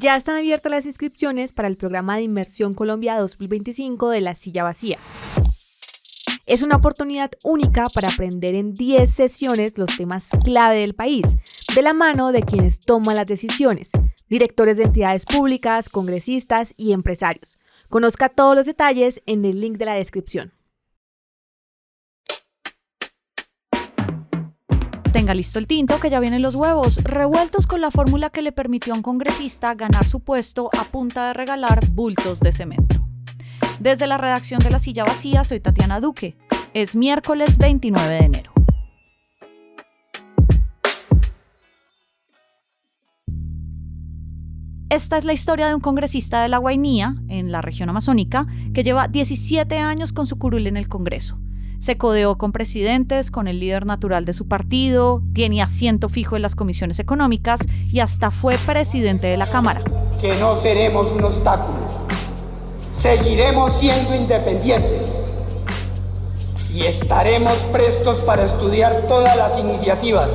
Ya están abiertas las inscripciones para el programa de Inmersión Colombia 2025 de La Silla Vacía. Es una oportunidad única para aprender en 10 sesiones los temas clave del país, de la mano de quienes toman las decisiones, directores de entidades públicas, congresistas y empresarios. Conozca todos los detalles en el link de la descripción. Tenga listo el tinto, que ya vienen los huevos, revueltos con la fórmula que le permitió a un congresista ganar su puesto a punta de regalar bultos de cemento. Desde la redacción de La Silla Vacía, soy Tatiana Duque. Es miércoles 29 de enero. Esta es la historia de un congresista de La Guainía, en la región amazónica, que lleva 17 años con su curul en el Congreso. Se codeó con presidentes, con el líder natural de su partido, tiene asiento fijo en las comisiones económicas y hasta fue presidente de la Cámara. Que no seremos un obstáculo. Seguiremos siendo independientes y estaremos prestos para estudiar todas las iniciativas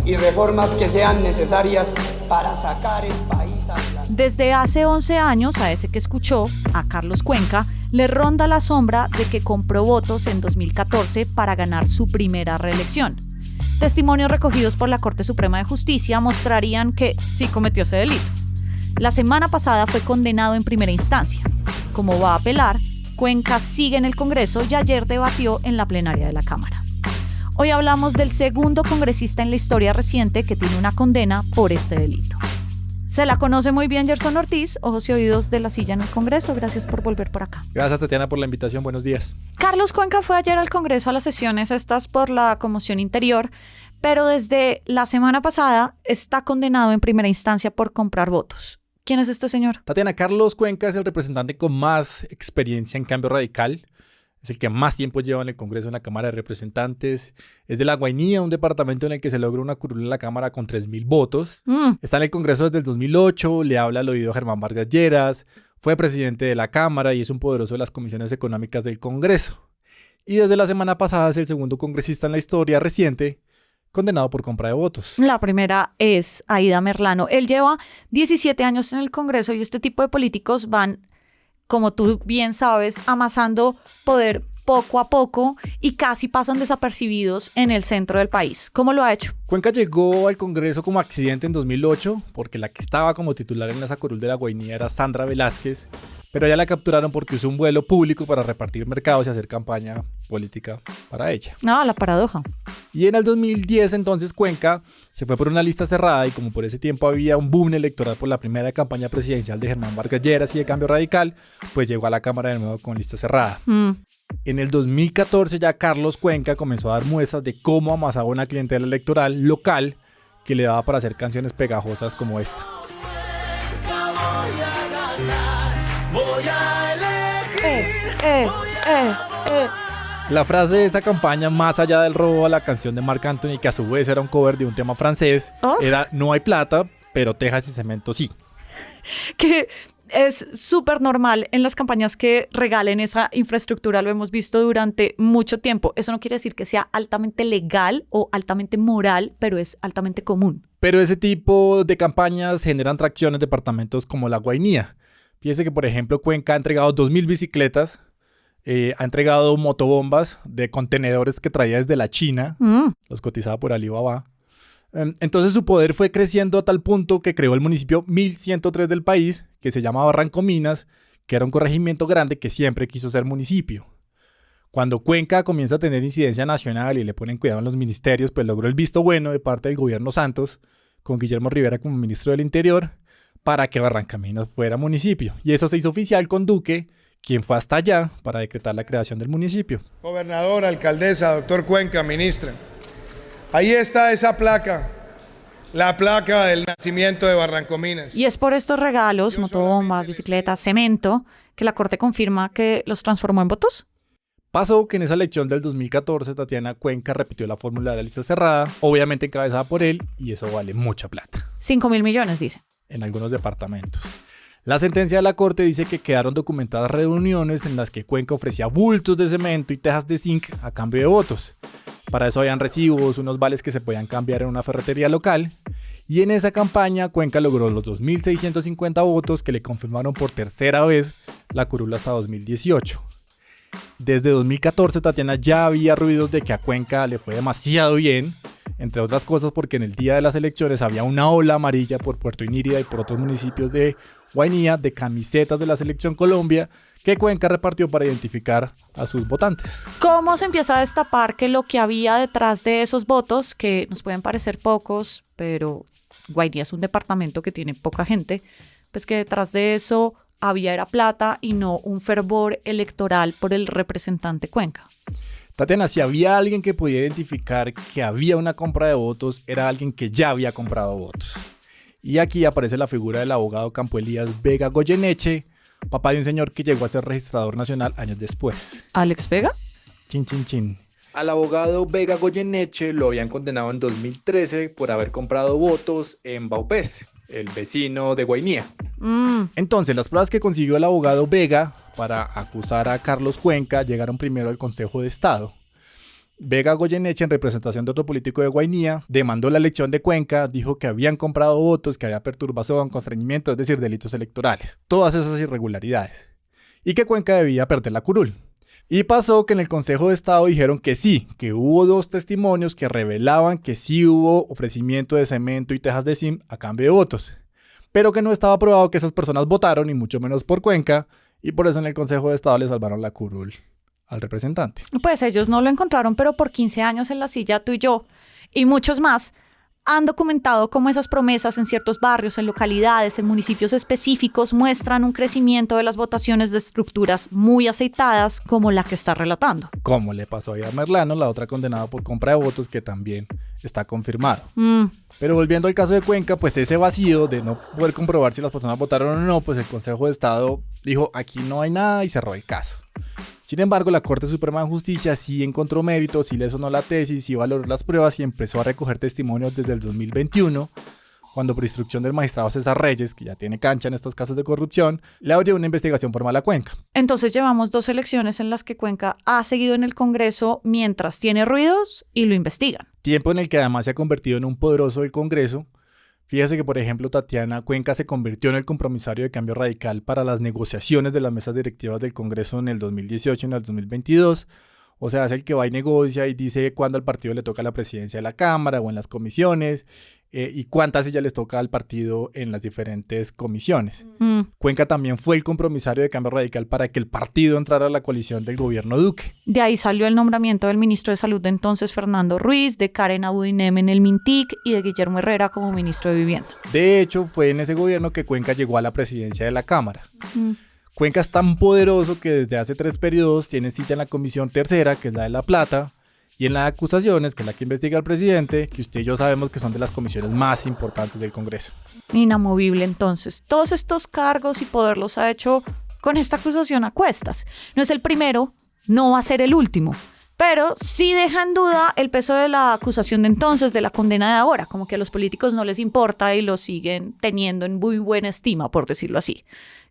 y reformas que sean necesarias para sacar el país adelante. Desde hace 11 años, a ese que escuchó, a Carlos Cuenca, le ronda la sombra de que compró votos en 2014 para ganar su primera reelección. Testimonios recogidos por la Corte Suprema de Justicia mostrarían que sí cometió ese delito. La semana pasada fue condenado en primera instancia. Como va a apelar, Cuenca sigue en el Congreso y ayer debatió en la plenaria de la Cámara. Hoy hablamos del segundo congresista en la historia reciente que tiene una condena por este delito. Se la conoce muy bien Gerson Ortiz, ojos y oídos de La Silla en el Congreso. Gracias por volver por acá. Gracias, Tatiana, por la invitación. Buenos días. Carlos Cuenca fue ayer al Congreso a las sesiones estas por la conmoción interior, pero desde la semana pasada está condenado en primera instancia por comprar votos. ¿Quién es este señor? Tatiana, Carlos Cuenca es el representante con más experiencia en cambio radical. Es el que más tiempo lleva en el Congreso, en la Cámara de Representantes. Es de La Guainía, un departamento en el que se logró una curul en la Cámara con 3.000 votos. Está en el Congreso desde el 2008, le habla al oído Germán Vargas Lleras, fue presidente de la Cámara y es un poderoso de las comisiones económicas del Congreso. Y desde la semana pasada es el segundo congresista en la historia reciente condenado por compra de votos. La primera es Aida Merlano. Él lleva 17 años en el Congreso y este tipo de políticos van, como tú bien sabes, amasando poder poco a poco y casi pasan desapercibidos en el centro del país. ¿Cómo lo ha hecho? Cuenca llegó al Congreso como accidente en 2008 porque la que estaba como titular en esa curul de La Guainía era Sandra Velázquez, pero ya la capturaron porque usó un vuelo público para repartir mercados y hacer campaña política para ella. Ah, la paradoja. Y en el 2010 entonces Cuenca se fue por una lista cerrada y como por ese tiempo había un boom electoral por la primera campaña presidencial de Germán Vargas Lleras y de Cambio Radical, pues llegó a la Cámara de nuevo con lista cerrada. En el 2014 ya Carlos Cuenca comenzó a dar muestras de cómo amasaba una clientela electoral local que le daba para hacer canciones pegajosas como esta. La frase de esa campaña, más allá del robo a la canción de Marc Anthony, que a su vez era un cover de un tema francés, era no hay plata, pero tejas y cemento sí. Que es súper normal en las campañas que regalen esa infraestructura, lo hemos visto durante mucho tiempo. Eso no quiere decir que sea altamente legal o altamente moral, pero es altamente común. Pero ese tipo de campañas generan tracción en departamentos como La Guainía. Fíjese que, por ejemplo, Cuenca ha entregado 2.000 bicicletas, ha entregado motobombas de contenedores que traía desde la China, los cotizaba por Alibaba. Entonces su poder fue creciendo a tal punto que creó el municipio 1103 del país, que se llama Barrancominas, que era un corregimiento grande que siempre quiso ser municipio. Cuando Cuenca comienza a tener incidencia nacional y le ponen cuidado en los ministerios, pues logró el visto bueno de parte del gobierno Santos, con Guillermo Rivera como ministro del Interior, para que Barrancominas fuera municipio. Y eso se hizo oficial con Duque, quien fue hasta allá para decretar la creación del municipio. Gobernador, alcaldesa, doctor Cuenca, ministra. Ahí está esa placa, la placa del nacimiento de Barrancominas. Y es por estos regalos, motobombas, bicicletas, cemento, que la Corte confirma que los transformó en votos. Pasó que en esa elección del 2014 Tatiana Cuenca repitió la fórmula de la lista cerrada, obviamente encabezada por él, y eso vale mucha plata. 5.000 millones, dice. En algunos departamentos. La sentencia de la Corte dice que quedaron documentadas reuniones en las que Cuenca ofrecía bultos de cemento y tejas de zinc a cambio de votos. Para eso habían recibos, unos vales que se podían cambiar en una ferretería local. Y en esa campaña Cuenca logró los 2.650 votos que le confirmaron por tercera vez la curul hasta 2018. Desde 2014 Tatiana ya había ruidos de que a Cuenca le fue demasiado bien, entre otras cosas porque en el día de las elecciones había una ola amarilla por Puerto Inírida y por otros municipios de Guainía de camisetas de la Selección Colombia que Cuenca repartió para identificar a sus votantes. ¿Cómo se empieza a destapar que lo que había detrás de esos votos, que nos pueden parecer pocos, pero Guainía es un departamento que tiene poca gente, pues que detrás de eso era plata y no un fervor electoral por el representante Cuenca? Tatiana, si había alguien que podía identificar que había una compra de votos, era alguien que ya había comprado votos. Y aquí aparece la figura del abogado Campo Elías Vega Goyeneche, papá de un señor que llegó a ser registrador nacional años después. ¿Alex Vega? Chin, chin, chin. Al abogado Vega Goyeneche lo habían condenado en 2013 por haber comprado votos en Vaupés, el vecino de Guainía. Entonces, las pruebas que consiguió el abogado Vega para acusar a Carlos Cuenca llegaron primero al Consejo de Estado. Vega Goyeneche, en representación de otro político de Guainía, demandó la elección de Cuenca, dijo que habían comprado votos, que había perturbación, constreñimiento, es decir, delitos electorales. Todas esas irregularidades. Y que Cuenca debía perder la curul. Y pasó que en el Consejo de Estado dijeron que sí, que hubo 2 testimonios que revelaban que sí hubo ofrecimiento de cemento y tejas de zinc a cambio de votos, pero que no estaba probado que esas personas votaron, y mucho menos por Cuenca, y por eso en el Consejo de Estado le salvaron la curul al representante. Pues ellos no lo encontraron, pero por 15 años en la silla tú y yo, y muchos más, han documentado cómo esas promesas en ciertos barrios, en localidades, en municipios específicos muestran un crecimiento de las votaciones de estructuras muy aceitadas como la que está relatando. Como le pasó a Merlano, la otra condenada por compra de votos, que también está confirmado. Pero volviendo al caso de Cuenca, pues ese vacío de no poder comprobar si las personas votaron o no, pues el Consejo de Estado dijo aquí no hay nada y cerró el caso. Sin embargo, la Corte Suprema de Justicia sí encontró méritos, sí le sonó la tesis, sí valoró las pruebas y empezó a recoger testimonios desde el 2021, cuando por instrucción del magistrado César Reyes, que ya tiene cancha en estos casos de corrupción, le abrió una investigación formal a Cuenca. Entonces llevamos 2 elecciones en las que Cuenca ha seguido en el Congreso mientras tiene ruidos y lo investigan. Tiempo en el que además se ha convertido en un poderoso del Congreso. Fíjese que, por ejemplo, Tatiana Cuenca se convirtió en el compromisario de Cambio Radical para las negociaciones de las mesas directivas del Congreso en el 2018 y en el 2022. O sea, es el que va y negocia y dice cuándo al partido le toca la presidencia de la Cámara o en las comisiones y cuántas sillas les toca al partido en las diferentes comisiones. Cuenca también fue el compromisario de Cambio Radical para que el partido entrara a la coalición del gobierno Duque. De ahí salió el nombramiento del ministro de Salud de entonces, Fernando Ruiz, de Karen Abudinem en el MINTIC y de Guillermo Herrera como ministro de Vivienda. De hecho, fue en ese gobierno que Cuenca llegó a la presidencia de la Cámara. Cuenca es tan poderoso que desde hace 3 periodos tiene silla en la comisión tercera, que es la de La Plata, y en la de acusaciones, que es la que investiga al presidente, que usted y yo sabemos que son de las comisiones más importantes del Congreso. Inamovible, entonces. Todos estos cargos y poder los ha hecho con esta acusación a cuestas. No es el primero, no va a ser el último. Pero sí deja en duda el peso de la acusación de entonces, de la condena de ahora, como que a los políticos no les importa y lo siguen teniendo en muy buena estima, por decirlo así.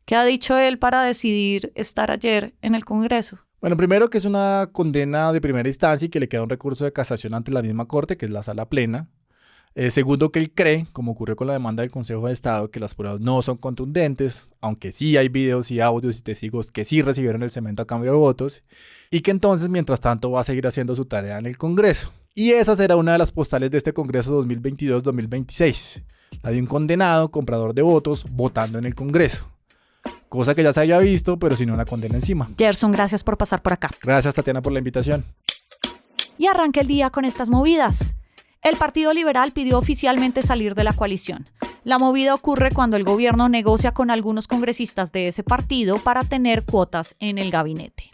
¿Qué ha dicho él para decidir estar ayer en el Congreso? Bueno, primero que es una condena de primera instancia y que le queda un recurso de casación ante la misma Corte, que es la Sala Plena. Segundo, que él cree, como ocurrió con la demanda del Consejo de Estado, que las pruebas no son contundentes, aunque sí hay videos y audios y testigos que sí recibieron el cemento a cambio de votos, y que entonces, mientras tanto, va a seguir haciendo su tarea en el Congreso. Y esa será una de las postales de este Congreso 2022-2026, la de un condenado comprador de votos votando en el Congreso. Cosa que ya se había visto, pero sin una condena encima. Gerson, gracias por pasar por acá. Gracias, Tatiana, por la invitación. Y arranca el día con estas movidas. El Partido Liberal pidió oficialmente salir de la coalición. La movida ocurre cuando el gobierno negocia con algunos congresistas de ese partido para tener cuotas en el gabinete.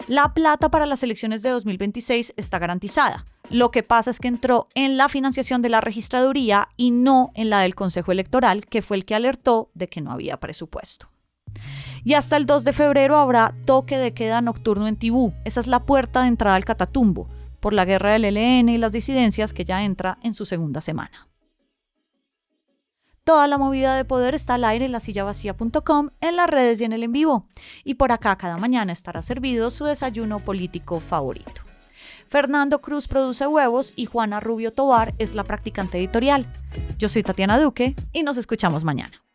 La plata para las elecciones de 2026 está garantizada. Lo que pasa es que entró en la financiación de la registraduría y no en la del Consejo Electoral, que fue el que alertó de que no había presupuesto. Y hasta el 2 de febrero habrá toque de queda nocturno en Tibú. Esa es la puerta de entrada al Catatumbo, por la guerra del ELN y las disidencias que ya entra en su segunda semana. Toda la movida de poder está al aire en lasillavacía.com, en las redes y en el en vivo. Y por acá cada mañana estará servido su desayuno político favorito. Fernando Cruz produce Huevos y Juana Rubio Tovar es la practicante editorial. Yo soy Tatiana Duque y nos escuchamos mañana.